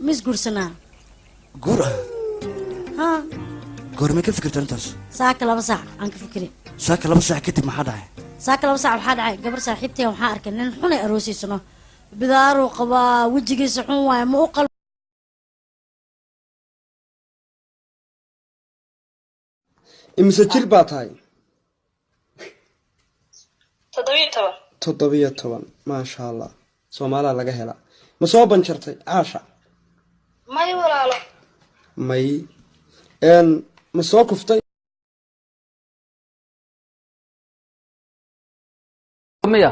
مش قرصنا قرة ها قرة ما كيف فكرت أنت ساك لا بساع أنك فكري ساك لا بساع كتب ما حدا ساك لا بساع وحد عاي قبل صاحبتي وحارك إن نحن أروسي سنة بدار وقبا وجهي سحون ومو قلب مسجل باتاي تضبيطه تضبيطه ما شاء الله سومالا laga hela ma soo banjartay aasha may walaalo may ma soo kuftay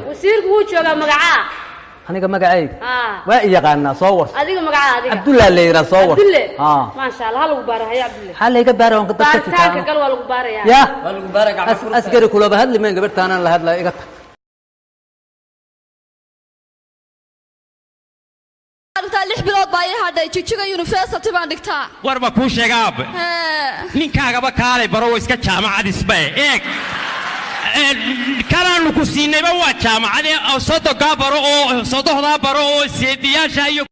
wasiirku wuu joogaa magacaa aniga magacayga waa yaqaana soo war adiga magacaa adiga Abdullah leeyra soo war ma sha Allah lagu baarahay Abdullah xalayga baarawan ka dadka taanka gal waa lagu baaraya ya waa lagu baaraga asgari kula bahadli meen gabartaana la hadlaa iga arta 6 bilood baa hadhay jijiga university baan dhigtaa war ma ku sheegaab ninkaaga ba kaalay baro iska jaamacad isbay eeg kalaanu ku siinayba waa jaamacade oo sodoga baro oo sodohda baro oo seediyaasha iyo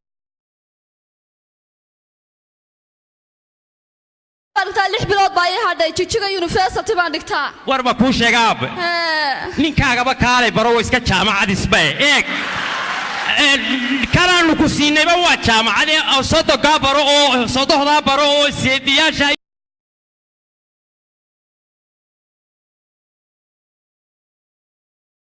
arta 6 bilood baa hadhay jijiga university baan dhigtaa war ma ku sheegaab ninkaaga ba kaalay baro iska jaamacad isbay eeg kalaanu ku siinayba waa jaamacade oo sodoga baro oo sodohda baro oo seediyaasha